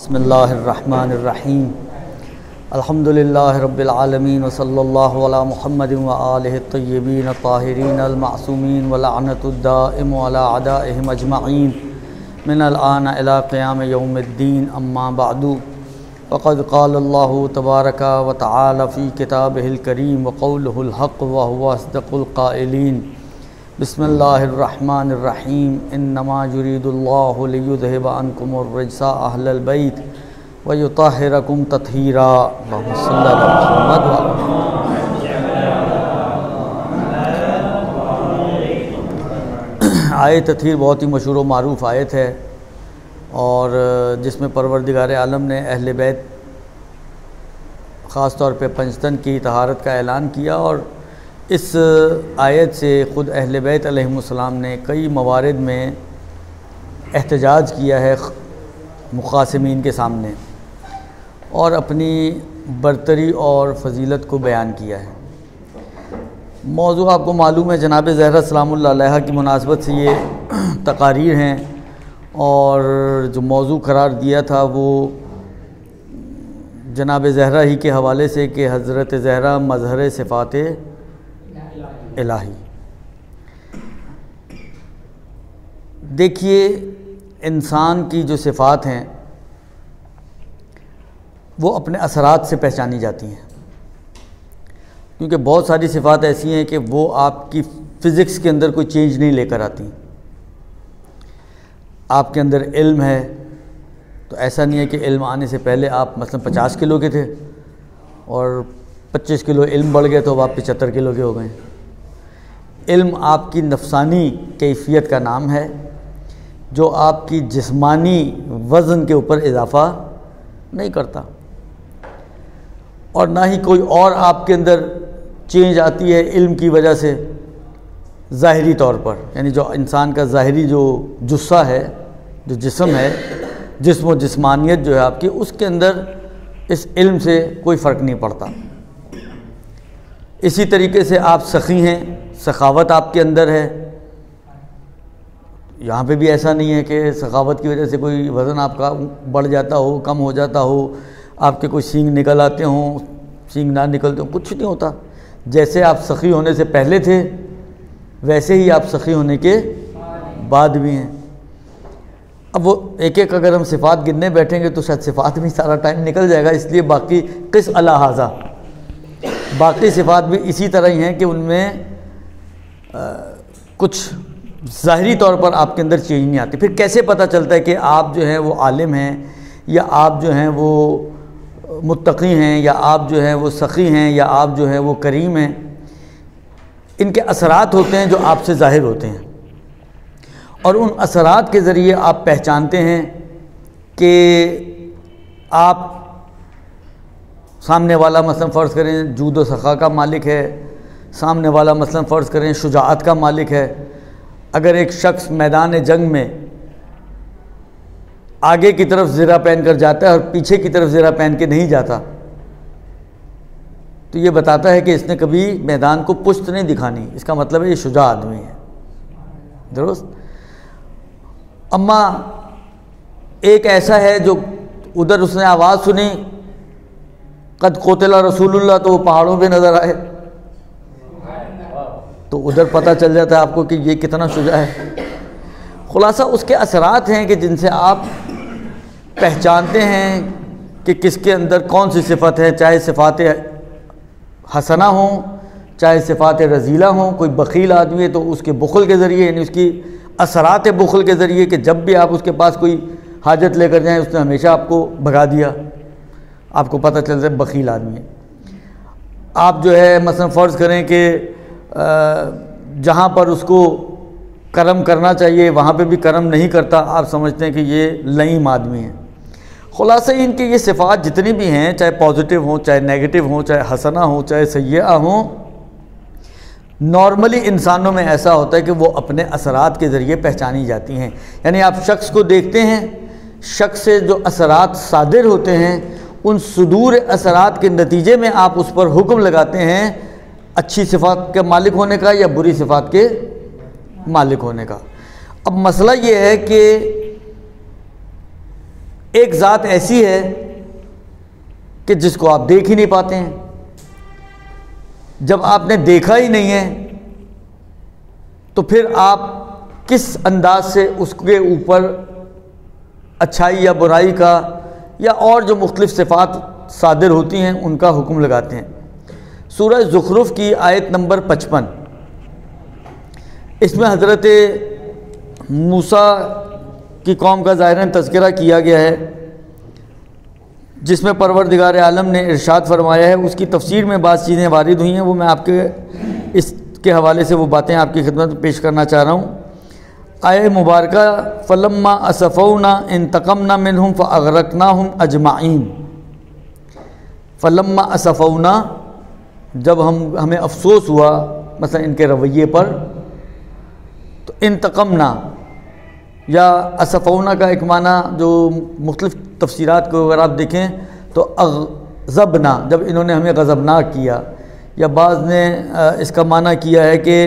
बिस्मिल्लाहिर्रहमानिर्रहीम अल्हम्दुलिल्लाहि रब्बिल आलमीन व सल्लल्लाहु अला मुहम्मदिन व आलिहि तय्यबीन ताहिरीन अल मासूमीन व लअनतुद दाइम अला अदाइहिम अजमईन मिनल आन इला क़ियाम यौमिद्दीन अम्मा बअदु फ़क़द क़ालल्लाहु तबारक व तआला फ़ी किताबिहिल करीम व क़ौलुहुल हक़्क़ व हुवा अस्दक़ुल क़ाइलीन बिस्मिल्लाहिर्रहमानिर्रहीम इन्नमा युरीदुल्लाहु लियुज़हिबा अन्कुमुर रिज्सा अहलल बैत व युतहिरकुम तत्हीरा। अल्लाहुम्मा सल्लि अला मुहम्मद। आयत तत्हीर बहुत ही मशहूर व मारूफ़ आयत है और जिसमें परवरदिगार आलम ने अहले बैत ख़ास तौर पे पंजतन की तहारत का ऐलान किया। और इस आयत से ख़ुद अहले बैत अलैहिमुस्सलाम ने कई मवारिद में एहतजाज किया है मुख़ासिमीन के सामने और अपनी बरतरी और फ़जीलत को बयान किया है। मौजू आपको मालूम है, जनाब ज़हरा सलामुल्लाह अलैहा की मुनासबत से ये तकारीर हैं और जो मौजू करार दिया था वो जनाब ज़हरा ही के हवाले से कि हज़रत ज़हरा मज़हर सिफ़ात इलाही। देखिए, इंसान की जो सिफ़ात हैं वो अपने असरात से पहचानी जाती हैं, क्योंकि बहुत सारी सिफ़ात ऐसी हैं कि वो आपकी फ़िज़िक्स के अंदर कोई चेंज नहीं लेकर आती। आपके अंदर इल्म है तो ऐसा नहीं है कि इल्म आने से पहले आप मसलन 50 किलो के थे और 25 किलो इल्म बढ़ गया तो अब आप 75 किलो के हो गए। इल्म आपकी नफसानी कैफियत का नाम है जो आपकी जिस्मानी वज़न के ऊपर इजाफ़ा नहीं करता और ना ही कोई और आपके अंदर चेंज आती है इल्म की वजह से ज़ाहिरी तौर पर। यानी जो इंसान का ज़ाहिरी जो जुस्सा है, जो जिस्म है, जिस्म व जिस्मानियत जो है आपकी, उसके अंदर इस इल्म से कोई फ़र्क नहीं पड़ता। इसी तरीके से आप सखी हैं, सखावत आपके अंदर है। यहाँ पे भी ऐसा नहीं है कि सखावत की वजह से कोई वज़न आपका बढ़ जाता हो, कम हो जाता हो, आपके कोई सींग निकल आते हों, सींग ना निकलते हों, कुछ नहीं होता। जैसे आप सखी होने से पहले थे वैसे ही आप सखी होने के बाद भी हैं। अब वो एक एक अगर हम सिफ़ात गिनने बैठेंगे तो शायद सिफ़ात में सारा टाइम निकल जाएगा, इसलिए बाकी किस अलाहाज़ा बाकी सिफ़ात भी इसी तरह ही हैं कि उनमें कुछ ज़ाहिरी तौर पर आपके अंदर चेंज नहीं आती। फिर कैसे पता चलता है कि आप जो हैं वो आलिम हैं या आप जो हैं वो मुत्तक़ी हैं या आप जो हैं वो सखी हैं या आप जो हैं वो करीम हैं? इनके असरात होते हैं जो आपसे ज़ाहिर होते हैं और उन असरात के ज़रिए आप पहचानते हैं कि आप सामने वाला मसलन फ़र्ज़ करें जूद व सखा का मालिक है, सामने वाला मसलन फ़र्ज़ करें शुजाअत का मालिक है। अगर एक शख्स मैदान जंग में आगे की तरफ ज़रा पहन कर जाता है और पीछे की तरफ ज़रा पहन के नहीं जाता तो ये बताता है कि इसने कभी मैदान को पुश्त नहीं दिखानी। इसका मतलब है ये शुजा आदमी है, दुरुस्त। अम्मा एक ऐसा है जो उधर उसने आवाज़ सुनी कद कोतला रसूलुल्लाह, तो वो पहाड़ों पे नज़र आए तो उधर पता चल जाता है आपको कि ये कितना शुजा है। खुलासा उसके असरात हैं कि जिनसे आप पहचानते हैं कि किसके अंदर कौन सी सिफ़त है, चाहे सिफ़ात हसना हो चाहे सिफ़ात रज़ीला हो। कोई बख़ील आदमी है तो उसके बुख़ल के ज़रिए, यानी उसकी असरात बुख़ल के ज़रिए कि जब भी आप उसके पास कोई हाजत लेकर जाएँ उसने हमेशा आपको भगा दिया, आपको पता चलता है बख़ील आदमी है। आप जो है मसलन फ़र्ज़ करें कि जहाँ पर उसको करम करना चाहिए वहाँ पे भी करम नहीं करता, आप समझते हैं कि ये लईम आदमी है। ख़ुलासा इनके ये सिफ़ात जितनी भी हैं, चाहे पॉजिटिव हों चाहे नेगेटिव हों, चाहे हसना हो चाहे सय्या हों, नॉर्मली इंसानों में ऐसा होता है कि वो अपने असरात के ज़रिए पहचानी जाती हैं। यानी आप शख्स को देखते हैं, शख्स से जो असरात सादिर होते हैं उन सुदूर असरात के नतीजे में आप उस पर हुक्म लगाते हैं अच्छी सिफ़ात के मालिक होने का या बुरी सिफ़ात के मालिक होने का। अब मसला ये है कि एक ज़ात ऐसी है कि जिसको आप देख ही नहीं पाते हैं। जब आपने देखा ही नहीं है तो फिर आप किस अंदाज से उसके ऊपर अच्छाई या बुराई का या और जो मुख्तलिफ सिफ़ात सादिर होती हैं उनका हुक्म लगाते हैं। सूरह ज़ुखरुफ की आयत नंबर 55, इसमें हज़रत मूसा की कौम का ज़ाहिरन तज़किरा किया गया है, जिसमें परवरदिगार आलम ने इरशाद फरमाया है। उसकी तफसीर में बात चीज़ें वारिद हुई हैं, वो मैं आपके इसके हवाले से वो बातें आपकी खिदमत में पेश करना चाह रहा हूँ। आय मुबारका फ़लम्मा असफ़ौना इंतक़मना मिनहुम फ़अग़रक़नाहुम अजमाइन। फ़लम्मा असफ़ौना, जब हमें अफसोस हुआ मसलन इनके रवैये पर, तो इंतक़मना या असफ़ौना का एक माना जो मुख्तलिफ़ तफसीरात को अगर आप देखें तो अग़ज़बना, जब इन्होंने हमें गज़बनाक किया, या बाज़ ने इसका माना किया है कि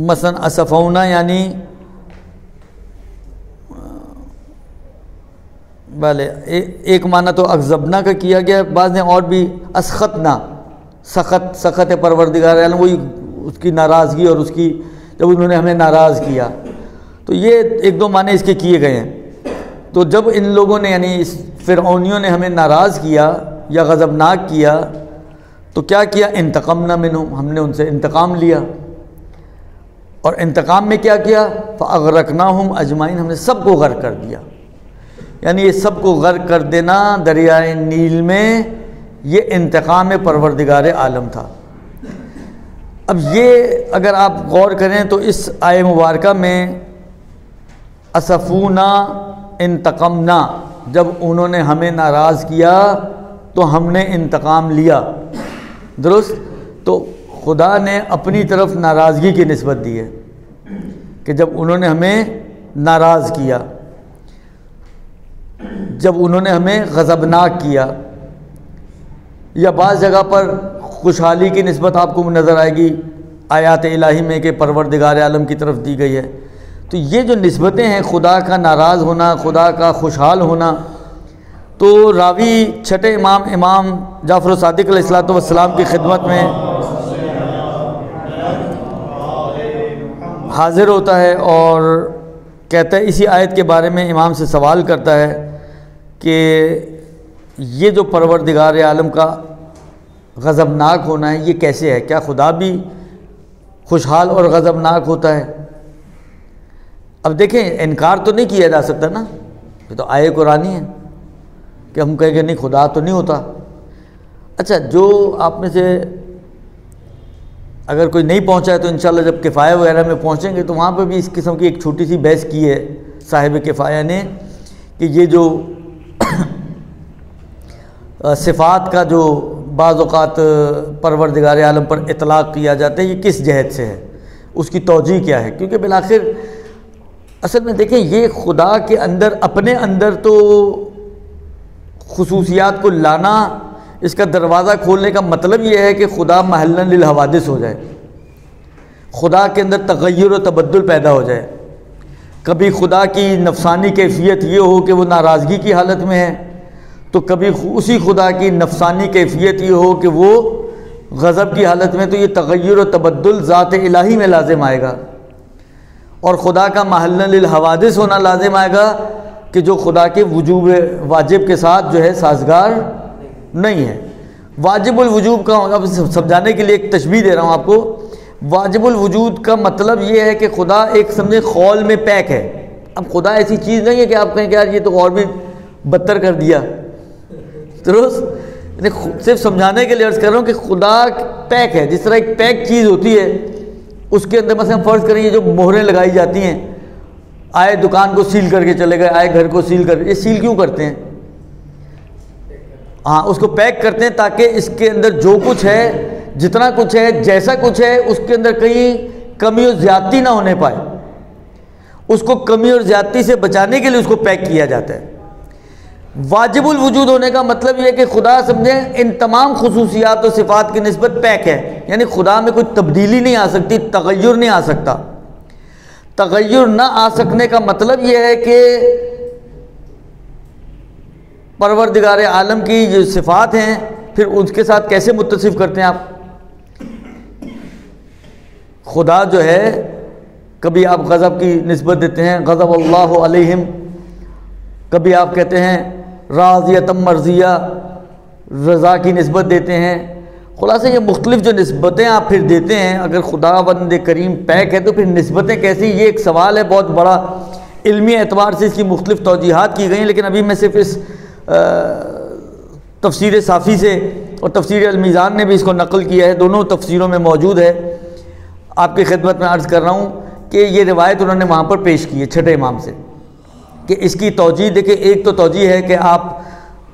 मसलन असफ़ौना यानी भले एक माना तो अग़ज़बना का किया गया, बाज़ ने और भी असख़तना, सख़त है परवरदिगार आलम, वही उसकी नाराज़गी और उसकी जब उन्होंने हमें नाराज़ किया, तो ये एक दो माने इसके किए गए हैं। तो जब इन लोगों ने यानी इस फ़िरऔनियों ने हमें नाराज़ किया या गज़बनाक किया तो क्या किया, इंतक़मना मिनहुम, हमने उनसे इंतकाम लिया। और इंतकाम में क्या किया, फ़अग़रक़नाहुम अजमाइन, हमने सबको गर्क कर दिया। यानी ये सबको गर्क कर देना दरियाए नील में, ये इंतकाम परवरदिगार आलम था। अब ये अगर आप गौर करें तो इस आय मुबारका में असफ़ूना इंतक़मना, जब उन्होंने हमें नाराज़ किया तो हमने इंतकाम लिया, दुरुस्त। तो खुदा ने अपनी तरफ नाराज़गी की निस्बत दी है कि जब उन्होंने हमें नाराज़ किया, जब उन्होंने हमें गज़बनाक किया, या बाज़ जगह पर खुशहाली की निस्बत आपको नज़र आएगी आयात इलाही में कि परवरदिगार आलम की तरफ दी गई है। तो ये जो निस्बतें हैं, खुदा का नाराज़ होना, खुदा का खुशहाल होना, तो रावी छठे इमाम जाफ़र सादिक़ अलैहिस्सलाम की खिदमत में हाज़िर होता है और कहता है, इसी आयत के बारे में इमाम से सवाल करता है कि ये जो परवरदिगार आलम का गज़बनाक होना है ये कैसे है, क्या खुदा भी खुशहाल और गज़बनाक होता है? अब देखें, इनकार तो नहीं किया जा सकता ना, ये तो आये कुरानी है कि हम कहेंगे नहीं खुदा तो नहीं होता। अच्छा, जो आप में से अगर कोई नहीं पहुंचा है तो इंशाल्लाह जब किफ़ाया वगैरह में पहुंचेंगे तो वहाँ पर भी इस किस्म की एक छोटी सी बहस की है साहिब किफ़ाया ने कि ये जो सिफ़ात का जो बाज़ औक़ात परवरदिगार आलम पर इतलाक़ किया जाता है, ये किस जहत से है, उसकी तौजीह क्या है? क्योंकि बिलाखिर असल में देखें, ये खुदा के अंदर अपने अंदर तो खुसूसियात को लाना, इसका दरवाज़ा खोलने का मतलब ये है कि खुदा महल्लन लिल हवादिस हो जाए, खुदा के अंदर तग़य्युर और तबद्दुल पैदा हो जाए। कभी खुदा की नफसानी कैफियत ये हो कि वो नाराज़गी की हालत में है, तो कभी उसी खुदा की नफसानी कैफियत ये हो कि वो गज़ब की हालत में, तो ये तग़य्युर और तबद्दुल ज़ात इलाही में लाज़िम आएगा। और खुदा का महल्लन लिल हवादिस होना लाज़िम आएगा कि जो खुदा के वजूब वाजिब के साथ जो है साजगार नहीं है। वाजिबुल वजूब का, अब समझाने के लिए एक तशबीह दे रहा हूँ आपको, वाजिबुल वजूद का मतलब ये है कि खुदा एक समझे खौल में पैक है। अब खुदा ऐसी चीज़ नहीं है कि आप कहें कि यार ये तो और भी बदतर कर दिया, दुरुस्त। सिर्फ समझाने के लिए अर्ज़ कर रहा हूँ कि खुदा पैक है। जिस तरह एक पैक चीज़ होती है, उसके अंदर मसलन फ़र्ज़ करें ये जो मोहरें लगाई जाती हैं, आए दुकान को सील करके चले गए, आए घर को सील कर, ये सील क्यों करते हैं? हाँ, उसको पैक करते हैं ताकि इसके अंदर जो कुछ है, जितना कुछ है, जैसा कुछ है, उसके अंदर कहीं कमी और ज़्यादती ना होने पाए। उसको कमी और ज़्यादती से बचाने के लिए उसको पैक किया जाता है। वाजिबुल वजूद होने का मतलब यह कि खुदा समझें इन तमाम खुसूसियात और सिफ़ात की निस्बत पैक है, यानी खुदा में कोई तब्दीली नहीं आ सकती, तग़य्युर नहीं आ सकता। तग़य्युर ना आ सकने का मतलब यह है कि परवरदिगार आलम की जो सिफ़ात हैं फिर उसके साथ कैसे मुत्तसिफ़ करते हैं आप? खुदा जो है कभी आप गज़ब की निस्बत देते हैं, गज़ब अल्लाहु अलैहिम, कभी आप कहते हैं राज़ियतम मर्ज़िया, रज़ा की निस्बत देते हैं। खुलासा ये मुख्तलिफ़ जो निस्बतें आप फिर देते हैं, अगर खुदावंद करीम पैक है तो फिर निस्बतें कैसी, ये एक सवाल है बहुत बड़ा। इल्मी एतबार से इसकी मुख्तलिफ़ तौजीहात की गई हैं, लेकिन अभी मैं सिर्फ इस तफसीर साफ़ी से और तफसीर अल-मीज़ान ने भी इसको नकल किया है, दोनों तफसीरों में मौजूद है। आपकी खिदमत में अर्ज़ कर रहा हूँ कि ये रिवायत उन्होंने वहाँ पर पेश की है छठे इमाम से कि इसकी तौजीह देखिए, एक तो तौजीह है कि आप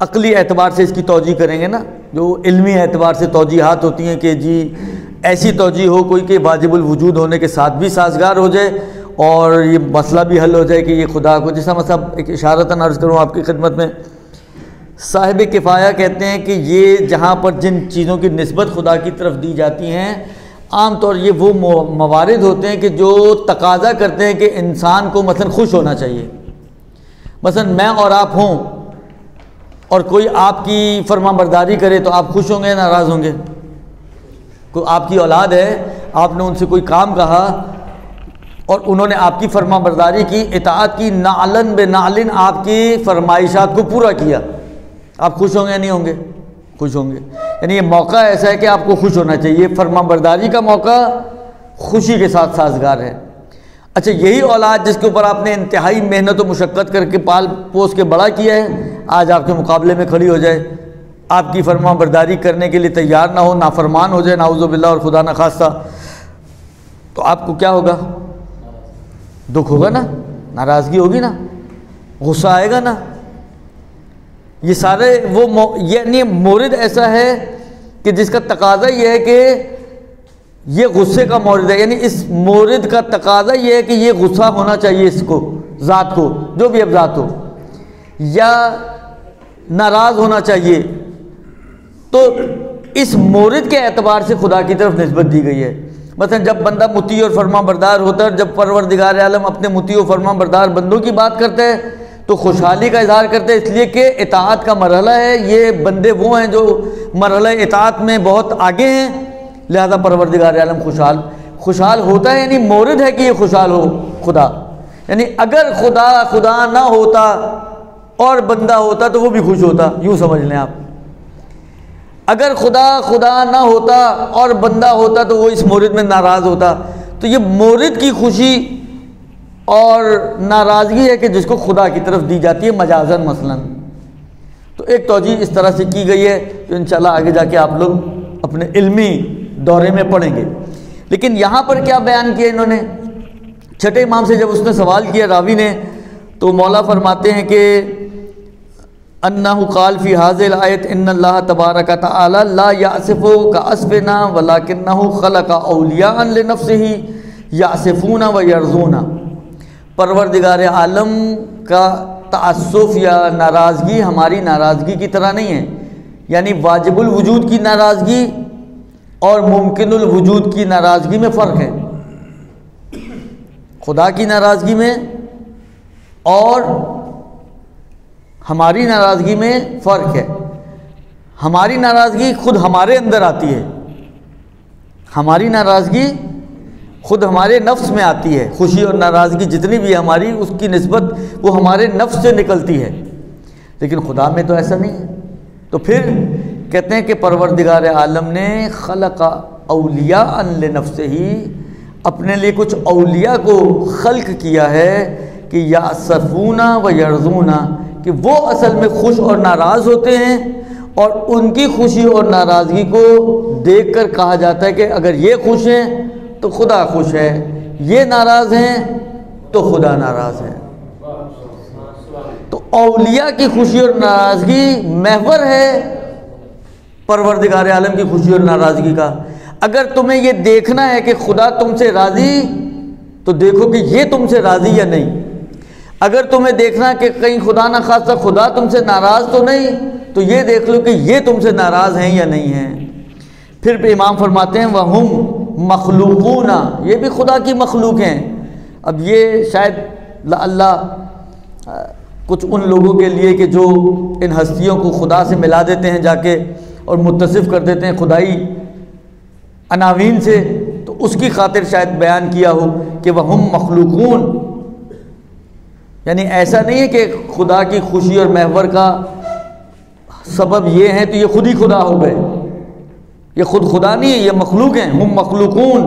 अक़ली एतबार से इसकी तौजीह करेंगे ना, जो इल्मी एतबार से तौजीहात होती हैं कि जी ऐसी तौजीह हो कोई कि वाजिबुल वजूद होने के साथ भी साजगार हो जाए और ये मसला भी हल हो जाए कि ये खुदा को, जैसा मतलब एक इशारतन अर्ज़ करूँ आपकी खिदमत में, साहिब किफ़ाया कहते हैं कि ये जहाँ पर जिन चीज़ों की निस्बत खुदा की तरफ दी जाती हैं आम तौर ये वो मवारिद होते हैं कि जो तकाज़ा करते हैं कि इंसान को मसलन खुश होना चाहिए। मसलन मैं और आप हों और कोई आपकी फरमाबरदारी करे तो आप खुश होंगे, नाराज़ होंगे? कोई आपकी औलाद है, आपने उनसे कोई काम कहा और उन्होंने आपकी फरमाबरदारी की, इताअत की, नालन बे नालिन आपकी फरमाइशात को पूरा किया, आप खुश होंगे या नहीं होंगे? खुश होंगे। यानी ये मौका ऐसा है कि आपको खुश होना चाहिए, फरमाबरदारी का मौका खुशी के साथ साजगार है। अच्छा, यही औलाद जिसके ऊपर आपने इंतहाई मेहनत और मुशक्क़त करके पाल पोस के बड़ा किया है, आज आपके मुकाबले में खड़ी हो जाए, आपकी फरमाबरदारी करने के लिए तैयार ना हो, नाफरमान हो जाए, नाउज़ु बिल्लाह और खुदा न खास्ता, तो आपको क्या होगा? दुख होगा ना, नाराज़गी होगी ना, गुस्सा आएगा ना। ये सारे वो यानी मोरिद ऐसा है कि जिसका तकाज़ा ये है कि ये गुस्से का मोरिद है, यानी इस मोरिद का तकाज़ा ये है कि ये गुस्सा होना चाहिए इसको, ज़ात को, जो भी अब ज़ात हो, या नाराज़ होना चाहिए। तो इस मोरिद के एतबार से खुदा की तरफ निस्बत दी गई है। मसलन जब बंदा मुती और फरमाबरदार होता है, जब परवरदिगार आलम अपने मुती और फरमाबरदार बंदों की बात करते हैं तो खुशहाली का इजहार करते हैं, इसलिए कि इताअत का मरहला है, ये बंदे वो हैं जो मरहला इताअत में बहुत आगे हैं, लिहाजा परवरदिगार आलम खुशहाल होता है। यानी मोरिद है कि ये खुशहाल हो खुदा, यानी अगर खुदा ना होता और बंदा होता तो वो भी खुश होता, यूँ समझ लें आप। अगर खुदा ना होता और बंदा होता तो वो इस मोरिद में नाराज़ होता। तो ये मोरिद की खुशी और नाराज़गी है कि जिसको खुदा की तरफ दी जाती है मजाजन मसलन। तो एक तौजीह इस तरह से की गई है तो इंशाल्लाह आगे जाके आप लोग अपने इल्मी दौरे में पढ़ेंगे। लेकिन यहाँ पर क्या बयान किया इन्होंने, छठे इमाम से जब उसने सवाल किया रावी ने, तो मौला फरमाते हैं कि अन्नहु क़ाल फ़ी हाज़िल आयत इन्नल्लाह तबारक व तआला ला यासिफु का अस्फना वलाकिन्नहु खलक़ा औलियाअन लिनफ़्सिही यासिफूना व यरज़ूना। परवरदिगार आलम का तअस्सुफ़ या नाराज़गी हमारी नाराज़गी की तरह नहीं है, यानी वाजिबुल वजूद की नाराज़गी और मुमकिनुल वजूद की नाराज़गी में फ़र्क है। खुदा की नाराज़गी में और हमारी नाराज़गी में फ़र्क है। हमारी नाराज़गी खुद हमारे अंदर आती है, हमारी नाराज़गी खुद हमारे नफ्स में आती है। खुशी और नाराज़गी जितनी भी हमारी, उसकी निस्बत वो हमारे नफ्स से निकलती है, लेकिन खुदा में तो ऐसा नहीं है। तो फिर कहते हैं कि परवरदिगार आलम ने खलक़ा औलियाअन लिनफ़्सिही, अपने लिए कुछ औलिया को खल्क किया है कि यासफूना व यरज़ूना, कि वो असल में खुश और नाराज़ होते हैं और उनकी खुशी और नाराज़गी को देखकर कहा जाता है कि अगर ये खुश हैं तो खुदा खुश है, ये नाराज़ हैं तो खुदा नाराज़ है। तो औलिया की खुशी और नाराज़गी महवर है परवरदिगार आलम की खुशी और नाराज़गी का। अगर तुम्हें ये देखना है कि खुदा तुमसे राज़ी, तो देखो कि ये तुमसे राज़ी या नहीं। अगर तुम्हें देखना कि कहीं खुदा ना खासा खुदा तुमसे नाराज़ तो नहीं, तो ये देख लो कि ये तुमसे नाराज़ हैं या नहीं हैं। फिर भी इमाम फरमाते हैं वहुम मखलूकूना, ये भी खुदा की मखलूक हैं। अब ये शायद अल्लाह कुछ उन लोगों के लिए कि जो इन हस्तियों को खुदा से मिला देते हैं जाके और मुत्तसिफ कर देते हैं खुदाई अनावीन से, तो उसकी खातिर शायद बयान किया हो कि वह हम मखलूकून, यानी ऐसा नहीं है कि खुदा की खुशी और महवर का सबब ये है तो ये खुद ही खुदा हो गए, ये खुद खुदा नहीं है, ये मखलूक हैं। हम मखलूकून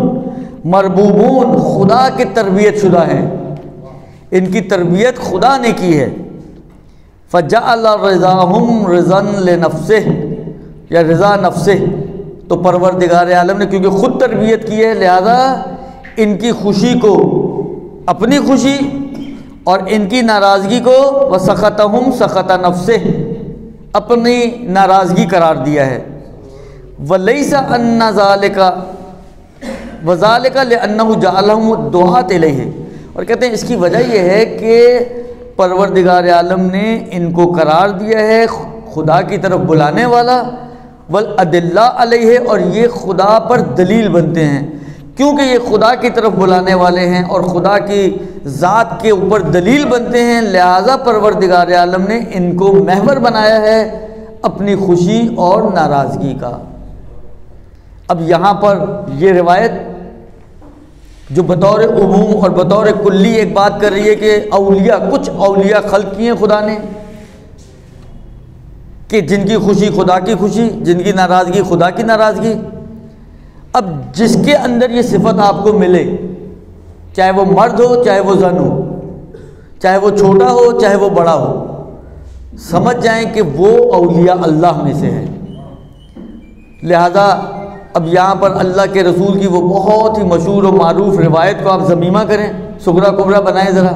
मरबूबून, खुदा की तरबियत शुदा हैं, इनकी तरबियत खुदा ने की है। फ़जअल रिज़ाहुम रिज़न लिनफ़्सिह, या रिज़ा नफ़्सिह, तो परवरदिगार आलम ने क्योंकि ख़ुद तरबियत की है, लिहाजा इनकी खुशी को अपनी खुशी और इनकी नाराज़गी को वसख़तहुम सख़त नफ़्सिह, अपनी नाराज़गी करार दिया है। वलैसा अन्ना ज़ालिका वज़ालिका लिअन्नहु जअलहुम दुआत इलैहि, और कहते हैं इसकी वजह यह है कि परवरदिगार आलम ने इनको करार दिया है खुदा की तरफ बुलाने वाला, वल अदिल्ला अलैहि, और ये खुदा पर दलील बनते हैं, क्योंकि ये खुदा की तरफ बुलाने वाले हैं और खुदा की ज़ात के ऊपर दलील बनते हैं, लिहाजा परवरदिगार आलम ने इनको महवर बनाया है अपनी खुशी और नाराज़गी का। अब यहाँ पर ये रिवायत जो बतौर उमूम और बतौर कुल्ली एक बात कर रही है कि औलिया, कुछ औलिया खल्क किए हैं खुदा ने कि जिनकी खुशी खुदा की खुशी, जिनकी नाराज़गी खुदा की नाराज़गी। अब जिसके अंदर ये सिफत आपको मिले, चाहे वो मर्द हो चाहे वो जन हो, चाहे वो छोटा हो चाहे वो बड़ा हो, समझ जाएं कि वो औलिया अल्लाह में से है। लिहाजा अब यहाँ पर अल्लाह के रसूल की वो बहुत ही मशहूर और मारूफ रिवायत को आप ज़मीमा करें, सुगरा कुबरा बनाएं ज़रा।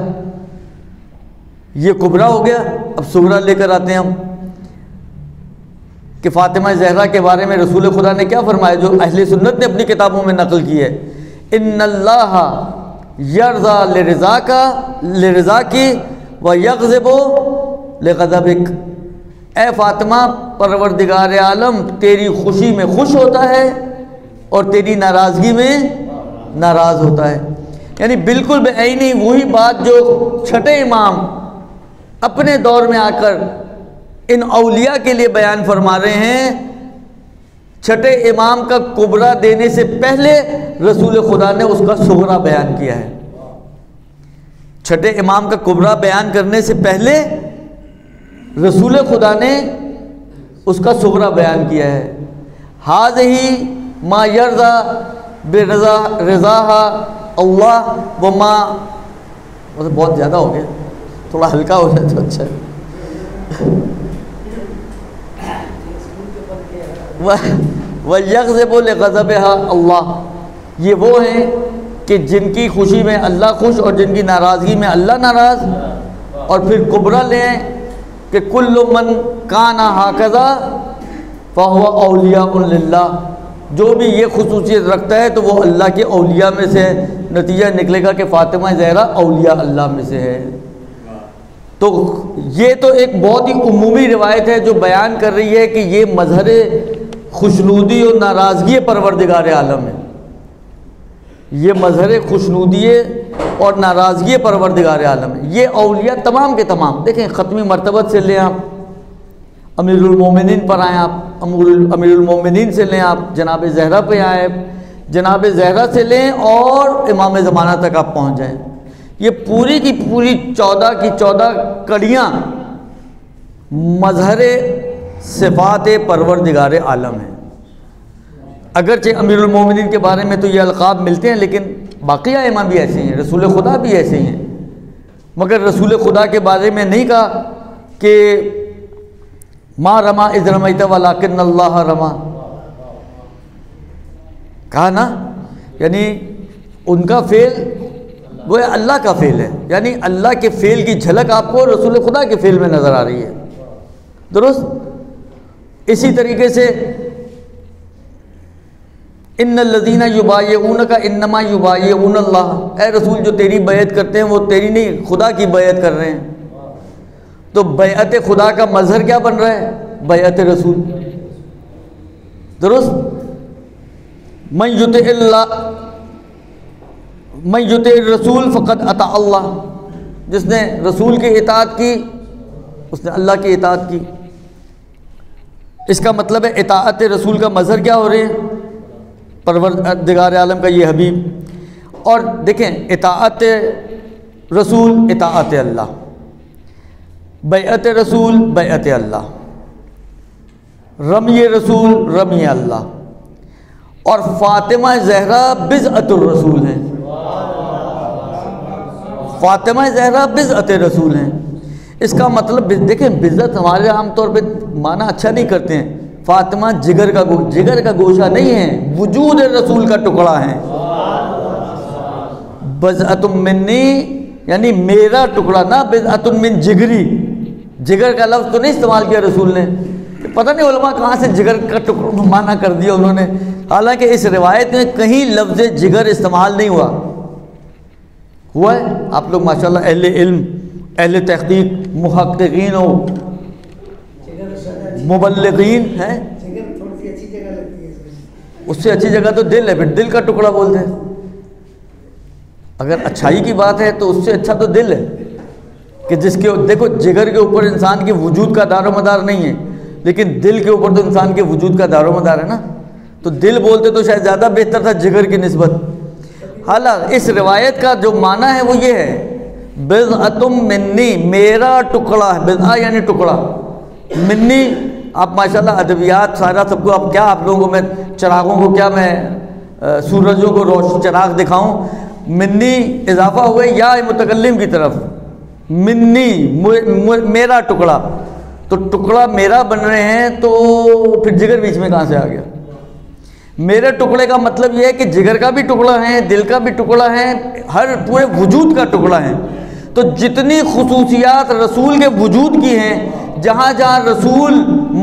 ये कुबरा हो गया, अब सुगरा लेकर आते हैं हम कि फ़ातिमा ज़हरा के बारे में रसूल खुदा ने क्या फरमाया, जो अहले सुन्नत ने अपनी किताबों में नकल की है, इन्नल्लाह यर्ज़ा लिरिज़ा की व यग़ज़िबु लिग़ज़बिक। ए फ़ातिमा, परवरदिगार आलम तेरी खुशी में खुश होता है और तेरी नाराज़गी में नाराज़ होता है। यानी बिल्कुल बेआईनी वही बात जो छठे इमाम अपने दौर में आकर इन औलिया के लिए बयान फरमा रहे हैं। छठे इमाम का कुबरा देने से पहले रसूल खुदा ने उसका सुगरा बयान किया है। छठे इमाम का कुबरा बयान करने से पहले रसूल खुदा ने उसका सुगरा बयान किया है। हाज़ही मा यर्ज़ा बिरज़ा रज़ाहा अल्लाह व मा, मतलब बहुत ज़्यादा हो गया, थोड़ा हल्का हो जाए तो अच्छा है। वह यग़ज़िबु लिग़ज़बिहा अल्लाह, ये वो हैं कि जिनकी खुशी में अल्लाह खुश और जिनकी नाराज़गी में अल्लाह नाराज़। और फिर कुबरा लें कि कुल्लु मन काना हाकज़ा फ़हुव औलिया लिल्लाह, जो भी ये खुसूसियत रखता है तो वो अल्लाह के औलिया में से है। नतीजा निकलेगा कि फ़ातिमा ज़हरा औलिया अल्लाह में से है। तो ये तो एक बहुत ही उमूमी रिवायत है जो बयान कर रही है कि ये मज़हर खुशनूदी और नाराज़गी परवरदिगार आलम है। ये मज़हर खुशनूदी और नाराज़गी परवरदिगार आलम है। ये औलिया तमाम के तमाम, देखें ख़त्मी मरतबत से लें आप, अमीरुल मोमिनीन पर आएँ आप, अमीरुल मोमिनीन से लें आप, जनाब ज़हरा पे आए, जनाब ज़हरा से लें और इमाम ज़माना तक आप पहुँच जाएँ। ये पूरी की पूरी 14 की 14 कड़ियाँ मज़हर सिफ़ात परवरदिगार आलम है। अगरचे अमीरुल मोमिनीन के बारे में तो ये अलक़ाब मिलते हैं, लेकिन बाकी आइमा भी ऐसे ही हैं, रसूल खुदा भी ऐसे ही हैं। मगर रसूल खुदा के बारे में नहीं कहा कि मा रमा इज़ रमैता वलाकिन्नल्लाह रमा, कहा ना, यानी उनका फ़ेल वो अल्लाह का फ़ेल है, यानी अल्लाह के फ़ेल की झलक आपको रसूल खुदा के फ़ेल में नज़र आ रही है। दुरुस्त। इसी तरीके से इन्नल्लज़ीना युबायिऊनका इन्नमा युबायिऊनल्लाह, ए रसूल जो तेरी बैत करते हैं वो तेरी नहीं खुदा की बैत कर रहे हैं। तो बैत खुदा का मज़हर क्या बन रहा है? बैत रसूल। दुरुस्त। मन युतिइर रसूल फ़क़द अता अल्लाह, जिसने रसूल की इताअत की उसने अल्लाह की इताअत की। इसका मतलब है इताअत रसूल का मज़हर क्या हो रहे हैं? परवरदिगार आलम का ये हबीब। और देखें, इताअत रसूल इताअत अल्लाह, बैअत रसूल बैअत अल्लाह, रमी रसूल रमी अल्लाह, और फातिमा ज़हरा बिज़अतुर रसूल हैं। फातिमा ज़हरा बिज़अत रसूल हैं। इसका मतलब देखें, बिज़अत हमारे आमतौर पे माना अच्छा नहीं करते हैं। फातिमा जिगर का गोशा नहीं है, वजूद रसूल का टुकड़ा है। बज़अतुम मिन्नी यानी मेरा टुकड़ा, ना बिज़अतुम मिन जिगरी। जिगर का लफ्ज़ तो नहीं इस्तेमाल किया रसूल ने। पता नहीं उलमा कहाँ से जिगर का टुकड़ा माना कर दिया उन्होंने, हालांकि इस रिवायत में कहीं लफ्ज़ जिगर इस्तेमाल नहीं हुआ है। आप लोग माशाल्लाह अहले इल्म, अहले तहक़ीक़, मुहक़्क़ीक़ीन हो, मुबल्लिग़ीन हैं। उससे अच्छी जगह तो दिल है, फिर दिल का टुकड़ा बोलते हैं। अगर अच्छाई की बात है तो उससे अच्छा तो दिल है कि जिसके, देखो जिगर के ऊपर इंसान के वजूद का दारोमदार नहीं है, लेकिन दिल के ऊपर तो इंसान के वजूद का दारोमदार है ना। तो दिल बोलते तो शायद ज़्यादा बेहतर था जिगर की निस्बत। हालांकि इस रिवायत का जो माना है वो ये है, बिज़अतुम मिन्नी, मेरा टुकड़ा है। बिज़अ यानी टुकड़ा, मिन्नी। आप माशाल्लाह अदबियात सारा सबको, अब क्या आप लोगों को मैं चिरागों को क्या मैं सूरजों को रोशन चिराग दिखाऊं। मिन्नी इजाफा हुआ या मुतकल्लिम की तरफ, मिन्नी मेरा टुकड़ा। तो टुकड़ा मेरा बन रहे हैं, तो फिर जिगर बीच में कहाँ से आ गया? मेरे टुकड़े का मतलब यह है कि जिगर का भी टुकड़ा है, दिल का भी टुकड़ा है, हर पूरे वजूद का टुकड़ा है। तो जितनी खुसूसियात रसूल के वजूद की हैं, जहाँ जहाँ रसूल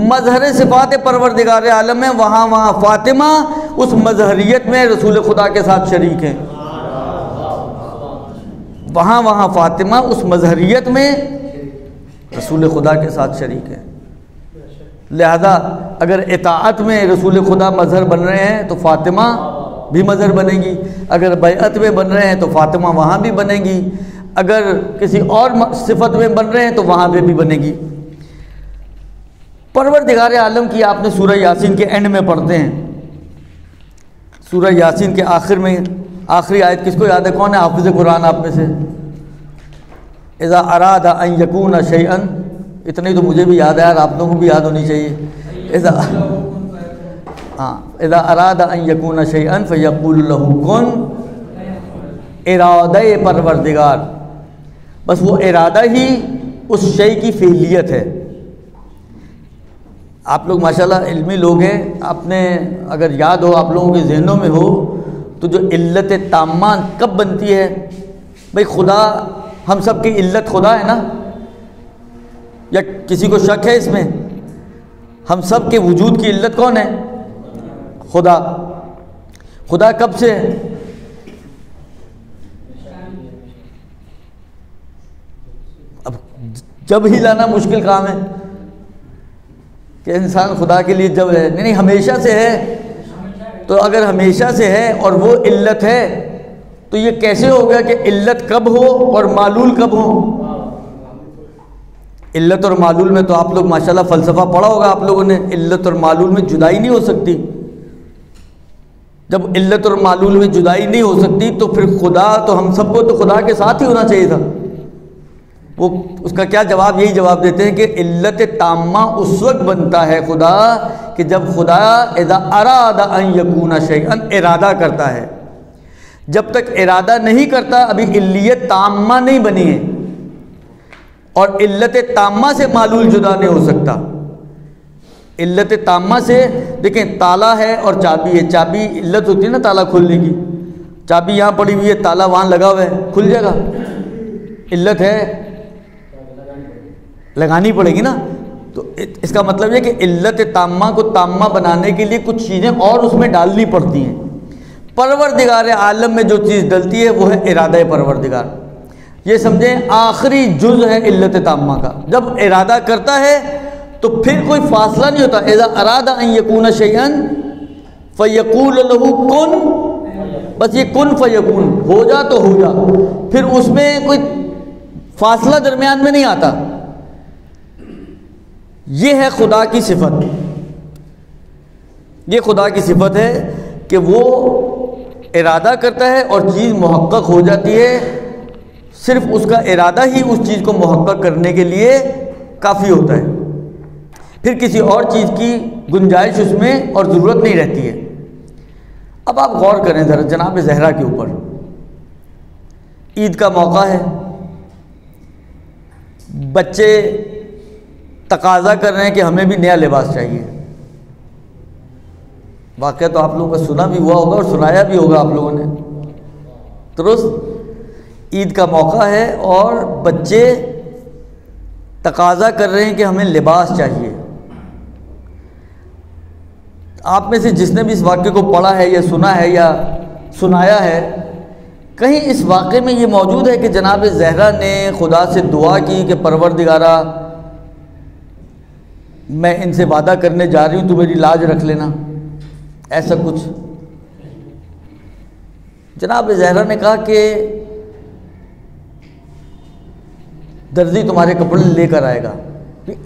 मजहर सिफात परवरदिगार आलम है, वहाँ वहाँ फातिमा उस मजहरियत में रसूल खुदा के साथ शरीक हैं। वहाँ वहाँ फातिमा उस मजहरियत में रसूल खुदा के साथ शरीक है। लिहाजा अगर इताअत में रसूल खुदा मजहर बन रहे हैं तो फातिमा भी मजहर बनेगी, अगर बैअत में बन रहे हैं तो फातिमा वहाँ भी बनेगी, अगर किसी और सिफत में बन रहे हैं तो वहाँ पे भी बनेगी। परवरदिगार आलम की आपने सूरह यासीन के एंड में पढ़ते हैं, सूरह यासीन के आखिर में आखिरी आयत किसको याद है? कौन है हाफिज़ कुरान आप में से? इज़ा अरादा अन यकूना शैअन, इतनी तो मुझे भी याद है यार, आप लोगों को भी याद होनी चाहिए। इज़ा अरादा अन यकूना शैअन फयक़ूलु लहू कुन, इरादा परवरदिगार, बस वो इरादा ही उस शै की फ़ेलियत है। आप लोग माशाल्लाह इल्मी लोग हैं, आपने अगर याद हो, आप लोगों के ज़हनों में हो, तो जो इल्लत ताम्मा कब बनती है? भाई खुदा, हम सब की इल्लत खुदा है ना, या किसी को शक है इसमें? हम सब के वजूद की इल्लत कौन है? खुदा। खुदा कब से है? अब जब ही लाना मुश्किल काम है कि इंसान खुदा के लिए जब है, नहीं हमेशा से है। तो अगर हमेशा से है और वो इल्लत है, तो ये कैसे होगा कि इल्लत कब हो और मालूल कब हो? इल्लत और मालूल में तो आप लोग माशाल्लाह फ़लसफ़ा पढ़ा होगा आप लोगों ने, इल्लत और मालूल में जुदाई नहीं हो सकती। जब इल्लत और मालूल में जुदाई नहीं हो सकती तो फिर खुदा, तो हम सबको तो खुदा के साथ ही होना चाहिए था। वो उसका क्या जवाब? यही जवाब देते हैं कि इल्लत ताम्मा उस वक्त बनता है खुदा कि जब खुदा इज़ा अरादा अन यकूना शैअन, इरादा करता है। जब तक इरादा नहीं करता अभी इल्लियत ताम्मा नहीं बनी है, और इल्लत ताम्मा से मालूल जुदा नहीं हो सकता। इल्लत ताम्मा से, देखें ताला है और चाबी है, चाबी इल्लत होती है ना ताला खोलने की, चाबी यहाँ पड़ी हुई है, ताला वहाँ लगा हुआ है, खुल जाएगा, इल्लत है, लगानी पड़ेगी ना। तो इसका मतलब है कि इल्लत ताम्मा को ताम्मा बनाने के लिए कुछ चीज़ें और उसमें डालनी पड़ती हैं। परवरदिगार आलम में जो चीज़ डलती है वो है इरादा परवरदिगार। ये समझें आखिरी जुज़ है इल्लत ताम्मा का। जब इरादा करता है तो फिर कोई फासला नहीं होता। इज़ा अरादा अन यकूना शैअन फयक़ूलु लहू कुन, बस ये कुन फयकून, हो जा तो हो जा, फिर उसमें कोई फासला दरमियान में नहीं आता। ये है खुदा की सिफत। ये खुदा की सिफत है कि वो इरादा करता है और चीज़ मुहक्कक हो जाती है। सिर्फ उसका इरादा ही उस चीज़ को मुहक्कक करने के लिए काफ़ी होता है, फिर किसी और चीज़ की गुंजाइश उसमें और ज़रूरत नहीं रहती है। अब आप गौर करें ज़रा जनाब ज़हरा के ऊपर। ईद का मौका है, बच्चे तकाजा कर रहे हैं कि हमें भी नया लिबास चाहिए। वाक़या तो आप लोगों का सुना भी हुआ होगा और सुनाया भी होगा आप लोगों ने, दुरुस्त। ईद का मौका है और बच्चे तकाजा कर रहे हैं कि हमें लिबास चाहिए। आप में से जिसने भी इस वाक़े को पढ़ा है या सुना है या सुनाया है, कहीं इस वाक़े में ये मौजूद है कि जनाब ज़हरा ने खुदा से दुआ की कि परवरदिगारा मैं इनसे वादा करने जा रही हूँ, तू मेरी लाज रख लेना, ऐसा कुछ? जनाब ज़हरा ने कहा कि दर्जी तुम्हारे कपड़े लेकर आएगा।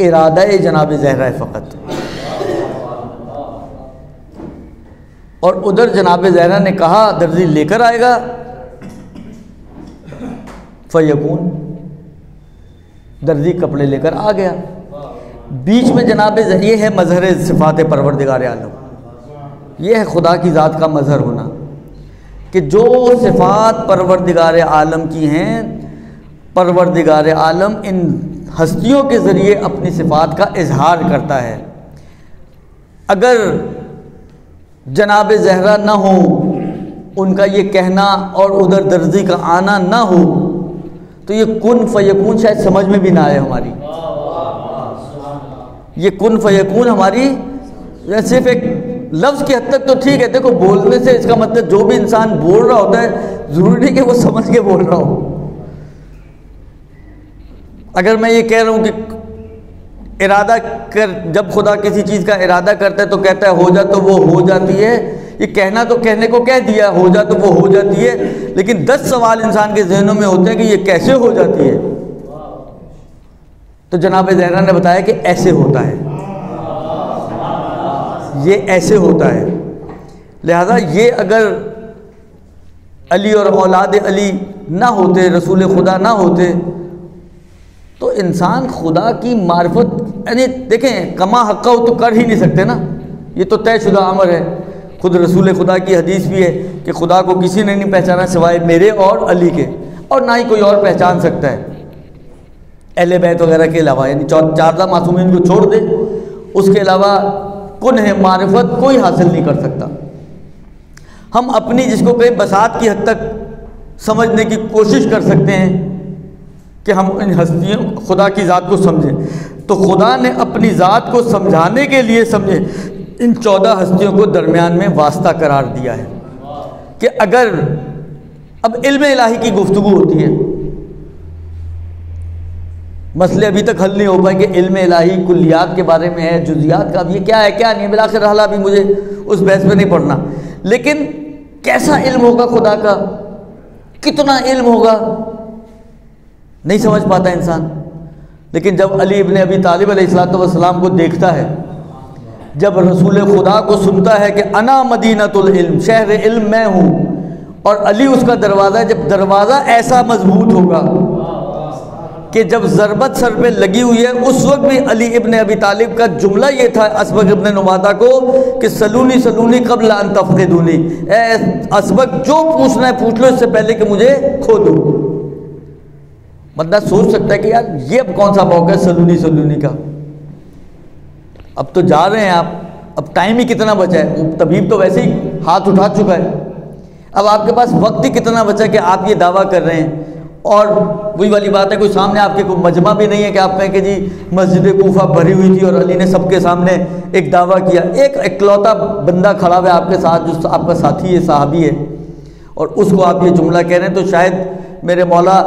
इरादा है जनाब ज़हरा है फ़कत। और उधर जनाब ज़हरा ने कहा दर्जी लेकर आएगा, फ़यकून, दर्जी कपड़े लेकर आ गया। बीच में जनाब ये है मज़हर सिफ़ात परवरदिगार आलम, ये है खुदा की ज़ात का मज़हर होना कि जो सिफ़ात परवरदिगार आलम की हैं, परवरदिगार आलम इन हस्तियों के ज़रिए अपनी सिफ़ात का इजहार करता है। अगर जनाब ज़हरा ना हो, उनका ये कहना और उधर दर्जी का आना ना हो, तो ये कुन फ़यकून शायद समझ में भी ना आए हमारी। ये कुन फ़यकून हमारी सिर्फ एक लफ्ज़ की हद तक तो ठीक है। देखो, बोलने से इसका मतलब जो भी इंसान बोल रहा होता है ज़रूरी नहीं कि वो समझ के बोल रहा हो। अगर मैं ये कह रहा हूँ कि इरादा कर, जब खुदा किसी चीज़ का इरादा करता है तो कहता है हो जा, तो वो हो जाती है। ये कहना तो कहने को कह दिया, हो जा तो वो हो जाती है, लेकिन 10 सवाल इंसान के जहनों में होते हैं कि ये कैसे हो जाती है। तो जनाब ज़हरा ने बताया कि ऐसे होता है, ये ऐसे होता है। लिहाजा ये अगर अली और औलाद अली ना होते, रसूल खुदा ना होते, तो इंसान खुदा की मार्फत, यानी देखें, कमा हक़्क़ा तो कर ही नहीं सकते ना, ये तो तयशुदा अमर है। खुद रसूल खुदा की हदीस भी है कि खुदा को किसी ने नहीं पहचाना सिवाय मेरे और अली के, और ना ही कोई और पहचान सकता है अहले बैत वगैरह के अलावा, यानी 14 मासूमीन को छोड़ दे, उसके अलावा कुन्ह मारिफत कोई हासिल नहीं कर सकता। हम अपनी, जिसको कहीं बसात की हद तक समझने की कोशिश कर सकते हैं कि हम इन हस्तियों, खुदा की ज़ात को समझें, तो खुदा ने अपनी ज़ात को समझाने के लिए समझे इन 14 हस्तियों को दरमियान में वास्ता करार दिया है कि अगर अब इल्म इलाही की गुफ्तगू होती है, मसले अभी तक हल नहीं हो पाएंगे। इल्म इलाही कुल्लियात के बारे में है, जुज़ियात का, अब ये क्या है क्या नहीं है, बिलाखिर हाल अभी मुझे उस बहस में नहीं पढ़ना, लेकिन कैसा इल्म होगा खुदा का, कितना इल्म होगा, नहीं समझ पाता इंसान। लेकिन जब अली इब्न अबी तालिब अलैहिस्सलाम को देखता है, जब रसूल खुदा को सुनता है कि अना मदीनतुल इल्म, शहर इल्म मैं हूँ, और अली उसका दरवाज़ा है, जब दरवाज़ा ऐसा मजबूत होगा कि जब ज़रबत सर पे लगी हुई है, उस वक्त भी अली इब्न अबी तालिब का जुमला ये था असबक इब्न नुमादा को कि सलूनी सलूनी कब्ल अन तफ़क़िदूनी, ए असबक जो पूछना है पूछ लो इससे पहले कि मुझे खो दो। बंदा सोच सकता है कि यार ये अब कौन सा मौका है सलूनी सलूनी का, अब तो जा रहे हैं आप, अब टाइम ही कितना बचा है, तबीब तो वैसे ही हाथ उठा चुका है, अब आपके पास वक्त ही कितना बचा कि आप ये दावा कर रहे हैं। और वही वाली बात है, कोई सामने आपके कोई मजमा भी नहीं है कि आप कहें कि जी मस्जिद कूफा भरी हुई थी और अली ने सबके सामने एक दावा किया। एक इकलौता बंदा खड़ा हुआ है आपके साथ, जो आपका साथी है, साहबी है, और उसको आप ये जुमला कह रहे हैं, तो शायद मेरे मौला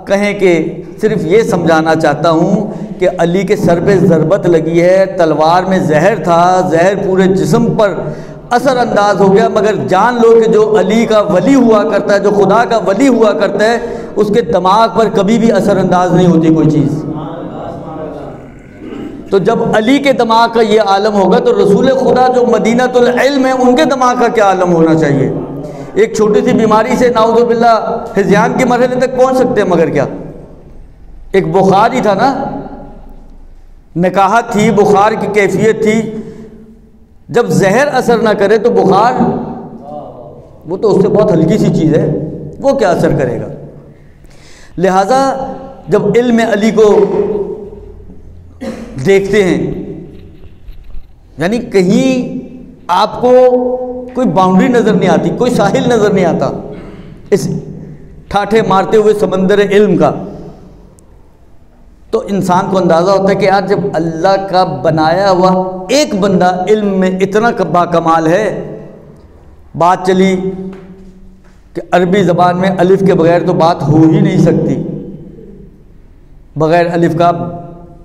कहें कि सिर्फ ये समझाना चाहता हूँ कि अली के सर पे ज़रबत लगी है, तलवार में जहर था, जहर पूरे जिस्म पर असर अंदाज हो गया, मगर जान लो कि जो अली का वली हुआ करता है, जो खुदा का वली हुआ करता है, उसके दिमाग पर कभी भी असर अंदाज नहीं होती कोई चीज़। तो जब अली के दिमाग का ये आलम होगा तो रसूल खुदा जो मदीनतुल इल्म है उनके दिमाग का क्या आलम होना चाहिए। एक छोटी सी बीमारी से नाउज़ुबिल्लाह हिज़्यान के मरहले तक पहुंच सकते हैं, मगर क्या एक बुखार ही था ना, नकाहत थी, बुखार की कैफियत थी। जब जहर असर ना करे तो बुखार वो तो उससे बहुत हल्की सी चीज़ है, वो क्या असर करेगा। लिहाजा जब इल्म अली को देखते हैं, यानी कहीं आपको कोई बाउंड्री नज़र नहीं आती, कोई साहिल नज़र नहीं आता इस ठाठे मारते हुए समंदर इल्म का, तो इंसान को अंदाज़ा होता है कि यार जब अल्लाह का बनाया हुआ एक बंदा इल्म में इतना बाकमाल है। बात चली कि अरबी ज़बान में अलिफ के बगैर तो बात हो ही नहीं सकती, बगैर अलिफ का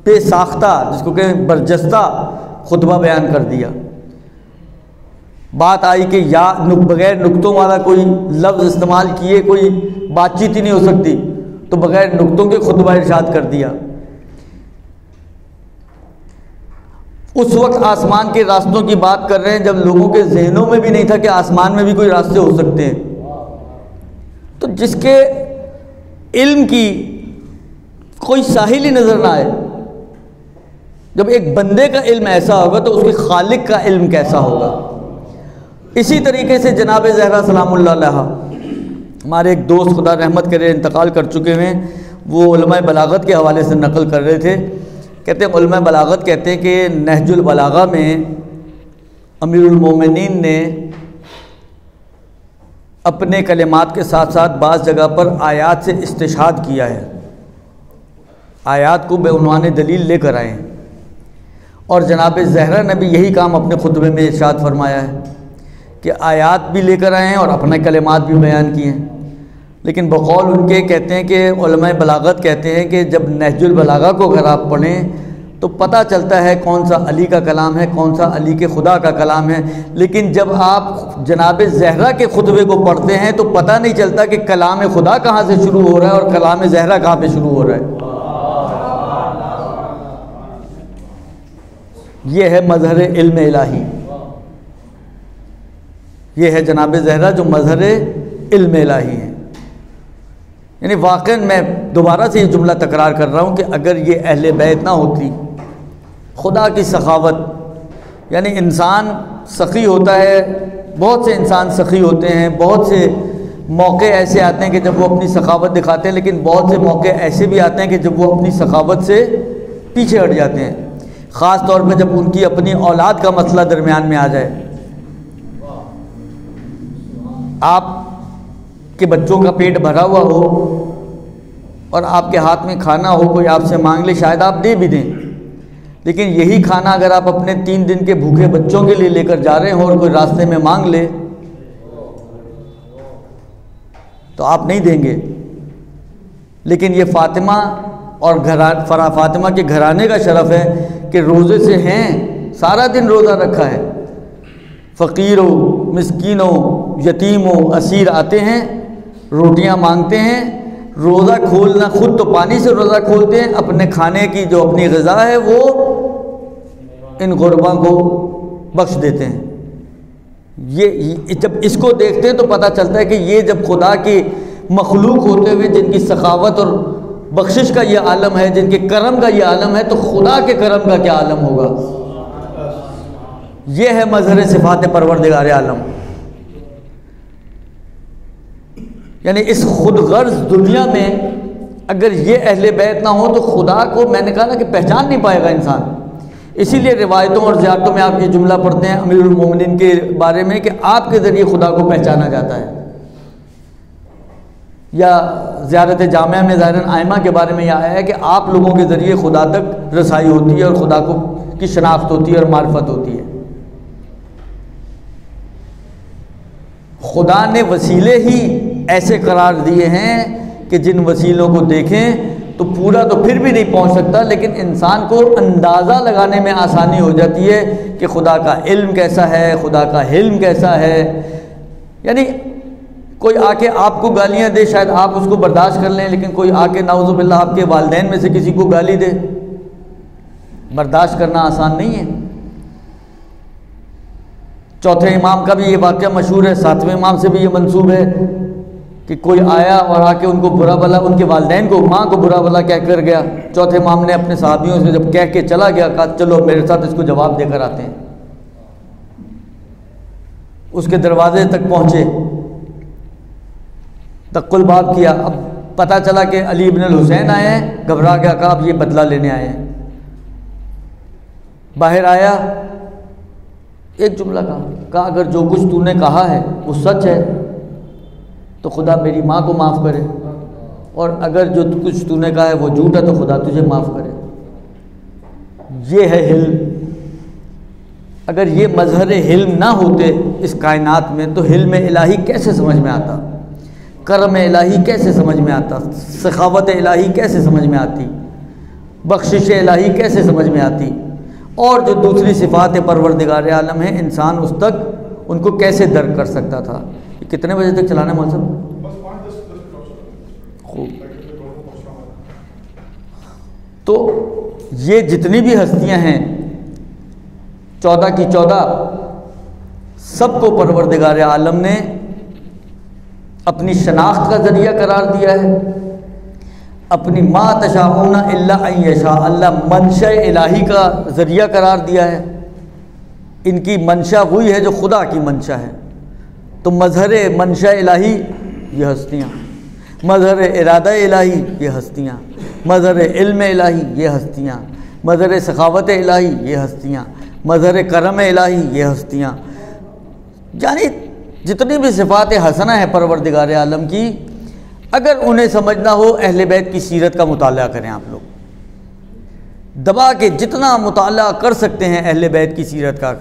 बेसाख्ता, जिसको कहें बरजस्ता खुतबा बयान कर दिया। बात आई कि या बगैर नुक्तों वाला कोई लफ्ज़ इस्तेमाल किए कोई बातचीत ही नहीं हो सकती, तो बगैर नुक्तों के खुतबा इरशाद कर दिया। उस वक्त आसमान के रास्तों की बात कर रहे हैं जब लोगों के जहनों में भी नहीं था कि आसमान में भी कोई रास्ते हो सकते हैं। तो जिसके इल्म की कोई साहिल ही नज़र ना आए, जब एक बंदे का इल्म ऐसा होगा तो उसके खालिक का इल्म कैसा होगा। इसी तरीके से जनाब ज़हरा सलामुल्लाह अलैहा, हमारे एक दोस्त खुदा रहमत करे इंतकाल कर चुके हैं, वो उलमाए बलागत के हवाले से नकल कर रहे थे। कहते हैं उलमाए बलागत कहते हैं कि नहजुल बलागा में अमीरुल मोमिनीन ने अपने कलिमात के साथ साथ बाज़ जगह पर आयात से इस्तिशाद किया है, आयात को बेउनवाने दलील लेकर आए हैं। और जनाब ज़हरा ने भी यही काम अपने खुतबे में इरशाद फरमाया है कि आयात भी लेकर आए हैं और अपने कलिमात भी बयान किए हैं। लेकिन बकौल उनके कहते हैं कि उलमाए बलागत कहते हैं कि जब नहजुल बलागा को अगर आप पढ़ें तो पता चलता है कौन सा अली का कलाम है, कौन सा अली के खुदा का कलाम है। लेकिन जब आप जनाब ज़हरा के खुतबे को पढ़ते हैं तो पता नहीं चलता कि कलाम खुदा कहाँ से शुरू हो रहा है और कलाम ज़हरा कहाँ पे शुरू हो रहा है। ये है मज़हर इल्म इलाही, ये है जनाब ज़हरा जो मज़हर इल्म इलाही है। यानी वाक़ई मैं दोबारा से ये जुमला तकरार कर रहा हूँ कि अगर ये अहले बैत ना होती, खुदा की सखावत, यानी इंसान सखी होता है, बहुत से इंसान सखी होते हैं, बहुत से मौके ऐसे आते हैं कि जब वो अपनी सखावत दिखाते हैं, लेकिन बहुत से मौके ऐसे भी आते हैं कि जब वो अपनी सखावत से पीछे हट जाते हैं। ख़ास तौर पे जब उनकी अपनी औलाद का मसला दरमियान में आ जाए, आप के बच्चों का पेट भरा हुआ हो और आपके हाथ में खाना हो, कोई आपसे मांग ले, शायद आप दे भी दें, लेकिन यही खाना अगर आप अपने 3 दिन के भूखे बच्चों के लिए लेकर जा रहे हो और कोई रास्ते में मांग ले तो आप नहीं देंगे। लेकिन ये फातिमा और फातिमा के घराने का शरफ है कि रोज़े से हैं, सारा दिन रोज़ा रखा है। फ़कीरों, मिस्कीनों, यतीमों, असीर आते हैं, रोटियां मांगते हैं, रोज़ा खोलना, खुद तो पानी से रोज़ा खोलते हैं, अपने खाने की जो अपनी ग़िज़ा है वो इन गुरबा को बख्श देते हैं। ये जब इसको देखते हैं तो पता चलता है कि ये जब खुदा की मखलूक होते हुए जिनकी सखावत और बख्शिश का ये आलम है, जिनके करम का ये आलम है, तो खुदा के करम का क्या आलम होगा। ये है मज़हर सिफ़ात परवरदिगार आलम। यानी इस खुदगर्ज दुनिया में अगर ये अहले बैत ना हो तो खुदा को, मैंने कहा ना कि पहचान नहीं पाएगा इंसान। इसीलिए रिवायतों और ज़ियारतों में आप ये जुमला पढ़ते हैं अमीरुल मोमिनीन के बारे में कि आपके ज़रिए खुदा को पहचाना जाता है, या ज़ियारत जामिया में ज़ाहिरन आइमा के बारे में यह आया है कि आप लोगों के ज़रिए खुदा तक रसाई होती है और खुदा को की शनाख्त होती है और मार्फत होती है। खुदा ने वसीले ही ऐसे करार दिए हैं कि जिन वसीलों को देखें तो पूरा तो फिर भी नहीं पहुंच सकता, लेकिन इंसान को अंदाज़ा लगाने में आसानी हो जाती है कि खुदा का इल्म कैसा है, खुदा का हिल्म कैसा है। यानी कोई आके आपको गालियां दे, शायद आप उसको बर्दाश्त कर लें, लेकिन कोई आके नाउज़ुबिल्लाह आपके वालिदैन में से किसी को गाली दे बर्दाश्त करना आसान नहीं है। चौथे इमाम का भी ये वाक़या मशहूर है, सातवें इमाम से भी ये मंसूब है कि कोई आया और आके उनको बुरा भला, उनके वालिदैन को, माँ को बुरा भला कह कर गया। चौथे इमाम ने अपने साहबियों से जब कह के चला गया, कहा चलो मेरे साथ इसको जवाब देकर आते हैं। उसके दरवाजे तक पहुँचे, तक्कुल बाब किया। अब पता चला कि अली इब्न हुसैन आए हैं, घबरा गया, कहा अब ये बदला लेने आए हैं। बाहर आया, एक जुमला कहा अगर जो कुछ तूने कहा है वो सच है तो खुदा मेरी माँ को माफ़ करे, और अगर जो कुछ तूने कहा है वो झूठ है तो खुदा तुझे माफ़ करे। ये है हिल्म। अगर ये मजहर हिल्म ना होते इस कायनात में तो हिल्म इलाही कैसे समझ में आता, करम इलाही कैसे समझ में आता, सखावत इलाही कैसे समझ में आती, बख्शिश इलाही कैसे समझ में आती, और जो दूसरी सिफ़ात परवरदिगार आलम है इंसान उस तक उनको कैसे दर्क कर सकता था। कितने बजे तक चलाना है मौल साहब? खूब। तो ये जितनी भी हस्तियां हैं 14 की 14, सबको परवरदिगार आलम ने अपनी शनाख्त का ज़रिया करार दिया है। अपनी मा तशाऊना इल्ला अन यशा, अल्लाह मंशा इलाही का ज़रिया करार दिया है। इनकी मंशा वही है जो खुदा की मंशा है। तो मजहर मंशा इलाही ये हस्तियाँ, मजहर इरादा इलाही ये हस्तियाँ, मजहर इल्म इलाही ये हस्तियाँ, मजहर सखावत इलाही ये हस्तियाँ, मजहर करम इलाही ये हस्तियाँ। यानी जितनी भी सिफ़ात हसना है परवरदिगार आलम की, अगर उन्हें समझना हो अहले बैत की सीरत का मुताला करें। आप लोग दबा के जितना मुताला कर सकते हैं अहले बैत की सीरत का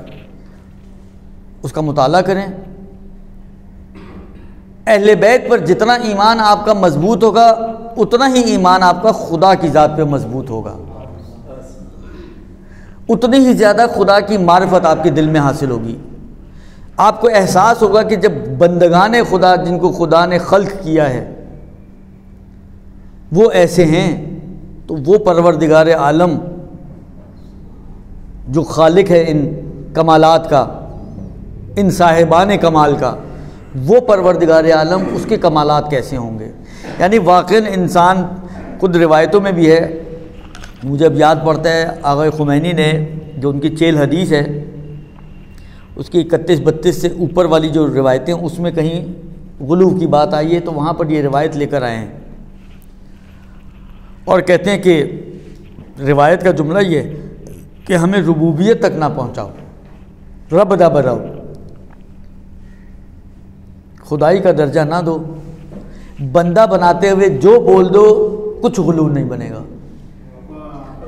उसका मुताला करें। अहले बैत पर जितना ईमान आपका मजबूत होगा उतना ही ईमान आपका खुदा की ज़ात पे मजबूत होगा, उतनी ही ज़्यादा खुदा की मारिफत आपके दिल में हासिल होगी। आपको एहसास होगा कि जब बंदगान खुदा जिनको खुदा ने खल्क किया है वो ऐसे हैं, तो वो परवरदिगार आलम जो खालिक है इन कमालात का, इन साहिबान कमाल का, वो परवरदिगार आलम उसके कमालात कैसे होंगे। यानी वाक़ई इंसान, खुद रिवायतों में भी है, मुझे अब याद पड़ता है आग़ा खुमैनी ने जो उनकी चेल हदीस है उसकी 31-32 से ऊपर वाली जो रिवायतें उसमें कहीं गुलू की बात आई है, तो वहाँ पर ये रिवायत लेकर आए हैं और कहते हैं कि रिवायत का जुमला ये कि हमें रुबूबियत तक ना पहुँचाओ, रब दा बराओ, खुदाई का दर्जा ना दो, बंदा बनाते हुए जो बोल दो कुछ गुलू नहीं बनेगा,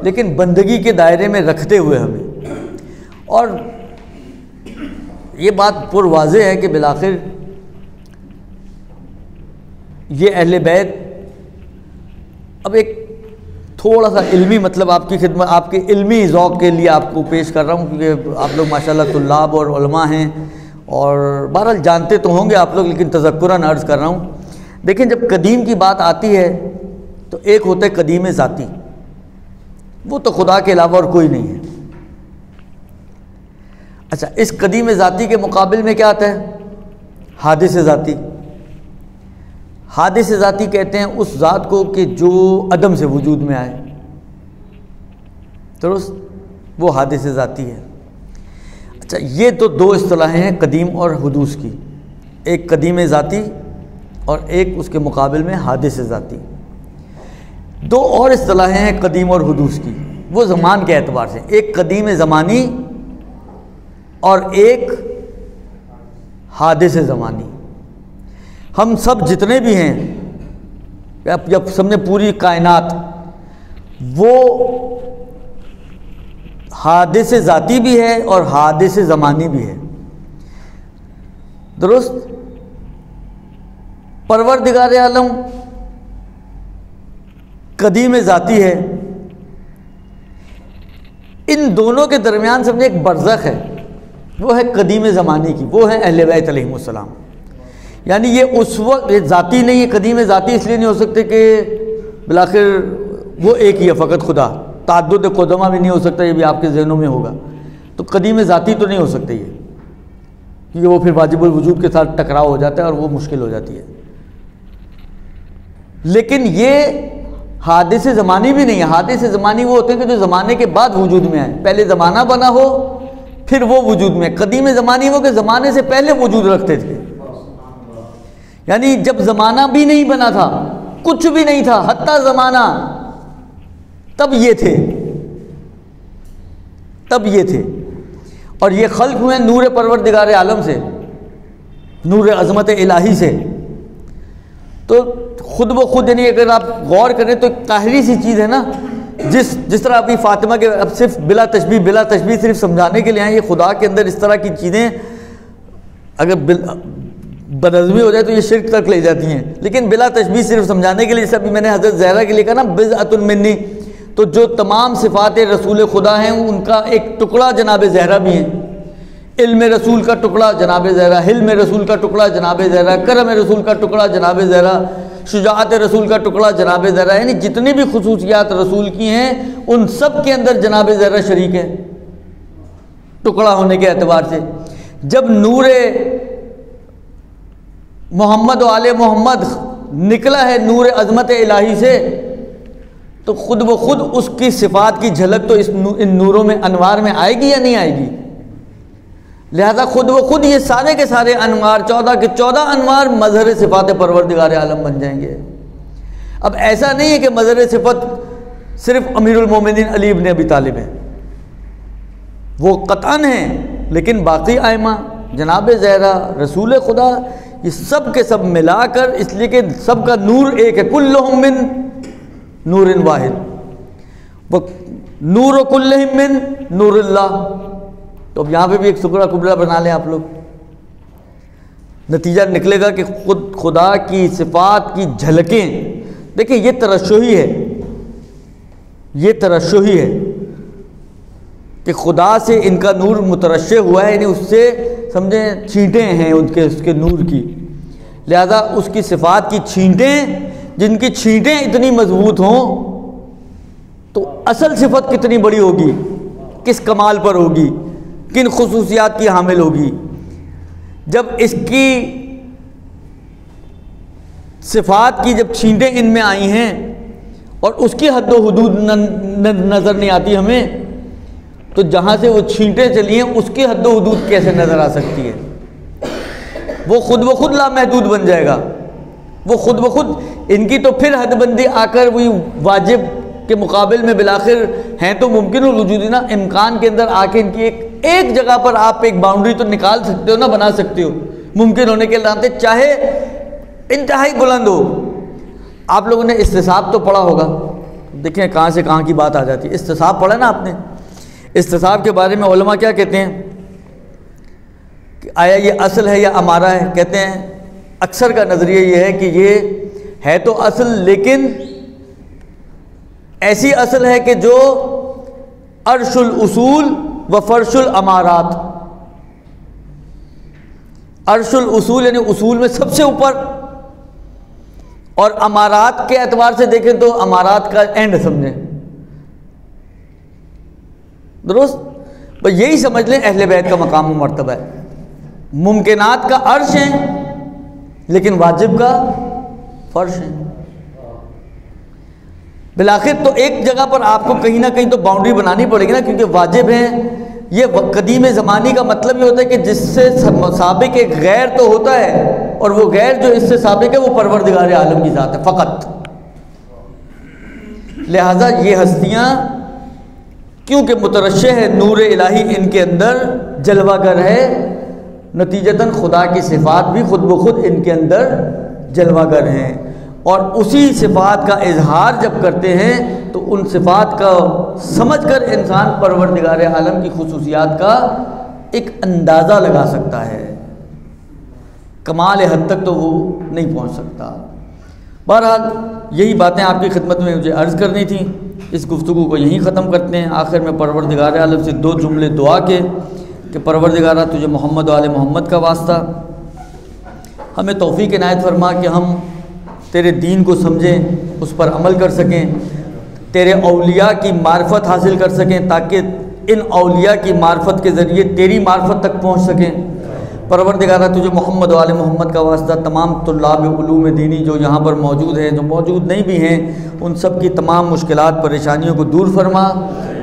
लेकिन बंदगी के दायरे में रखते हुए हमें। और ये बात पुरवाज़े है कि बिलाखिर ये अहले बैत, अब एक थोड़ा सा इल्मी मतलब आपकी खिदमत, आपके इल्मी ज़ौक़ के लिए आपको पेश कर रहा हूँ, क्योंकि आप लोग माशाल्लाह तुल्लाब और उलमा हैं और बहरहाल जानते तो होंगे आप लोग, लेकिन तज़क्कुरन अर्ज़ कर रहा हूँ। देखें, जब कदीम की बात आती है तो एक होता है कदीम ज़ाती, वो तो खुदा के अलावा और कोई नहीं है। अच्छा, इस कदीम ज़ाती के मुकाबिल में क्या आता है? हादिस ज़ाती। हादिस ज़ाती कहते हैं उस ज़ात को कि जो अदम से वजूद में आए, दुरुस्त, वो हादिस ज़ाती है। अच्छा, ये तो दो इस्तिलाहें हैं कदीम और हुदूस की, एक कदीम ज़ाती और एक उसके मुकाबिल में हादिस ज़ाती। दो और इस्तिलाहें हैं कदीम और हुदूस की, वो ज़मान के एतबार से, एक कदीम ज़मानी और एक हादिस ज़मानी। हम सब जितने भी हैं, जब सबने पूरी कायनात, वो हादिस ज़ाती भी है और हादिस ज़मानी भी है, दुरुस्त। परवरदिगार आलम कदीम ज़ाती है, इन दोनों के दरमियान समझे एक बरज़ख है, वो है कदीम ज़मानी की, वो है अहले बैत अलैहिमुस्सलाम। यानी ये उस वक्त ज़ाती नहीं है, कदीम ज़ाती इसलिए नहीं हो सकते कि बिलाखिर वो एक ही है फ़कत खुदा, ताद्दुद क़ुदमा भी नहीं हो सकता, ये भी आपके जहनों में होगा। तो कदीम ज़ाती तो नहीं हो सकते ये, क्योंकि वो फिर वाजिबुल वजूद के साथ टकराव हो जाता है और वो मुश्किल हो जाती है। लेकिन ये हादिसे ज़मानी भी नहीं है। हादिसे ज़मानी वो होते हैं कि जो ज़माने के बाद वजूद में आए, पहले ज़माना बना हो फिर वो वजूद में। कदीम ज़मानी वो कि ज़माने से पहले वजूद रखते थे, यानी जब ज़माना भी नहीं बना था, कुछ भी नहीं था, हत्ता ज़माना, तब ये थे, तब ये थे। और ये खल्क हुए नूर परवरदिगार आलम से, नूर अज़मत इलाही से। तो खुद ब खुद, यानी अगर आप गौर करें तो काहरी सी चीज़ है ना, जिस तरह अभी फातिमा के, अब सिर्फ बिला तशबीह सिर्फ समझाने के लिए आए, ये खुदा के अंदर इस तरह की चीज़ें अगर बदअज़मी हो जाए तो ये शिर्क तक ले जाती हैं। लेकिन बिला तशबीह सिर्फ समझाने के लिए, जैसे अभी मैंने हज़रत ज़हरा के लिए कहा ना बिज़अतुन मिन्नी, तो जो तमाम सिफ़ात रसूल खुदा हैं उनका एक टुकड़ा जनाब ज़हरा भी है। इल्म रसूल का टुकड़ा जनाब ज़हरा, हिल्म रसूल का टुकड़ा जनाब ज़हरा, करम रसूल का टुकड़ा जनाब ज़हरा, शुजाअत रसूल का टुकड़ा जनाब ज़हरा, यानी जितनी भी खुसूसियात रसूल की हैं उन सब के अंदर जनाब ज़हरा शरीक है टुकड़ा होने के एतबार से। जब नूर मोहम्मद वाले मोहम्मद निकला है नूर अज़मत इलाही से, तो खुद ब खुद उसकी सिफ़ात की झलक तो इन नूरों में, अनवार में आएगी या नहीं आएगी। लिहाजा खुद ब खुद ये सारे के सारे अनवार, 14 के 14 अनवार मज़हर सिफ़ात परवरदिगार आलम बन जाएंगे। अब ऐसा नहीं है कि मज़हर सिफ़त सिर्फ अमीरुल मोमिनीन अली इब्न अबी तालिब है, वो क़तअन है, लेकिन बाकी आइमा जनाब ज़हरा, रसूल खुदा, ये सब के सब मिलाकर, इसलिए कि सब का नूर एक है, कुल्लुहुम मिन नूरिन वाहिद, वो नूर कुल्लुहुम मिन नूरिल्लाह। तो अब यहाँ पे भी एक सुकरा कुबरा बना लें आप लोग, नतीजा निकलेगा कि खुद खुदा की सिफ़ात की झलकें। देखिए ये तरश्शुही है, ये तरश्शुही है कि खुदा से इनका नूर मुतरश्शे हुआ है, यानी उससे समझें छींटें हैं उसके नूर की। लिहाजा उसकी सिफ़ात की छींटें, जिनकी छींटें इतनी मजबूत हों तो असल सिफ़त कितनी बड़ी होगी, किस कमाल पर होगी, किन खुसूसियात की हामिल होगी। जब इसकी सिफ़ात की जब छींटें इनमें आई हैं और उसकी हद व हुदूद नज़र नहीं आती हमें, तो जहाँ से वो छींटें चली हैं उसकी हद व हुदूद कैसे नज़र आ सकती है। वो खुद ब खुद लामहदूद बन जाएगा, वो खुद ब खुद इनकी तो फिर हदबंदी आकर वही वाजिब के मुकाबिल में बिलाखिर हैं तो मुमकिन वजूद ना, इम्कान के अंदर आके इनकी एक जगह पर आप एक बाउंड्री तो निकाल सकते हो ना, बना सकते हो, मुमकिन होने के नाते, चाहे इंतहाई बुलंद हो। आप लोगों ने इस्तिसाब तो पढ़ा होगा, देखें कहाँ से कहाँ की बात आ जाती है। इस्तिसाब पढ़ा ना आपने, इस्तिसाब के बारे में उलमा क्या कहते हैं कि आया ये असल है या अमारा है। कहते हैं अक्सर का नज़रिया ये है कि ये है तो असल, लेकिन ऐसी असल है कि जो अर्शुल उसूल व फर्शुल अमारात, अर्शुल उसूल यानी उसूल में सबसे ऊपर, और अमारात के एतबार से देखें तो अमारात का एंड समझें, दुरुस्त। बस यही समझ लें अहले बैत का मकाम व मर्तबा है। मुमकिनात का अर्श है लेकिन वाजिब का फर्श है। बिलाखिर तो एक जगह पर आपको कहीं ना कहीं तो बाउंड्री बनानी पड़ेगी ना, क्योंकि वाजिब है। ये कदीम ज़मानी का मतलब ये होता है कि जिससे साबिक एक गैर तो होता है, और वो गैर जो इससे साबिक है वो परवरदिगार आलम की ज़ात है फ़कत। लिहाजा ये हस्तियाँ क्योंकि मुतरश्शे है, नूर इलाही इनके अंदर जलवागर है, नतीजतन खुदा की सिफ़ात भी खुद ब खुद इनके अंदर जलवागर हैं। और उसी सिफ़ात का इजहार जब करते हैं तो उन सिफ़ात का समझकर इंसान परवरदिगार आलम की खुसूसियात का एक अंदाज़ा लगा सकता है। कमाल हद तक तो वो नहीं पहुंच सकता। बहरहाल यही बातें आपकी खिदमत में मुझे अर्ज़ करनी थी। इस गुफ्तगू को यहीं ख़त्म करते हैं। आखिर में परवरदिगार आलम से दो जुमले दुआ के कि परवरदिगारा तुझे मोहम्मद वाले मोहम्मद का वास्ता, हमें तौफ़ीक़ इनायत फरमा कि हम तेरे दीन को समझें, उस पर अमल कर सकें। तेरे औलिया की मार्फत हासिल कर सकें, ताकि इन औलिया की मार्फत के ज़रिए तेरी मार्फत तक पहुँच सकें। परवरदिगारा तुझे मोहम्मद वाले मोहम्मद का वास्ता तमाम तुल्लाब उलूम दीनी जो यहाँ पर मौजूद हैं, जो मौजूद नहीं भी हैं, उन सब की तमाम मुश्किलात परेशानियों को दूर फरमा,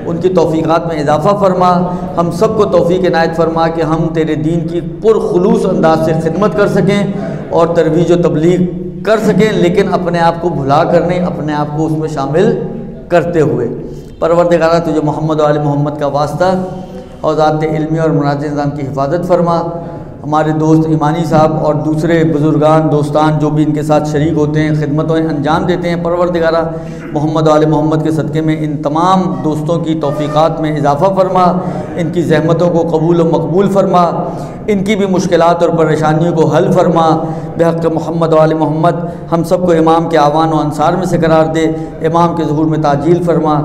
उनकी तौफ़ीक़ात में इजाफ़ा फरमा। हम सब को तौफ़ीक़ इनायत फरमा कि हम तेरे दीन की पुरखुलूस अंदाज से खिदमत कर सकें और तरवीज व तबलीग कर सकें, लेकिन अपने आप को भुला कर नहीं, अपने आप को उसमें शामिल करते हुए। परवरदिगारा तुझे मोहम्मद वाले मोहम्मद का वास्ता और ज़ात इल्मी और मुनाज़ निज़ाम की हिफाजत फरमा। हमारे दोस्त ईमानी साहब और दूसरे बुज़ुर्गान दोस्तान जो भी इनके साथ शरीक होते हैं, खिदमतों अंजाम देते हैं, परवरदिगारा मोहम्मद वाले मोहम्मद के सदक़े में इन तमाम दोस्तों की तौफ़ीक़ात में इजाफ़ा फरमा, इनकी ज़हमतों को कबूल व मकबूल फरमा, इनकी भी मुश्किलात और परेशानियों को हल फरमा। बेहक़ मोहम्मद वाले मोहम्मद हम सबको इमाम के आवान व अंसार में से करार दे, इमाम के ज़ुहूर में ताजील फरमा।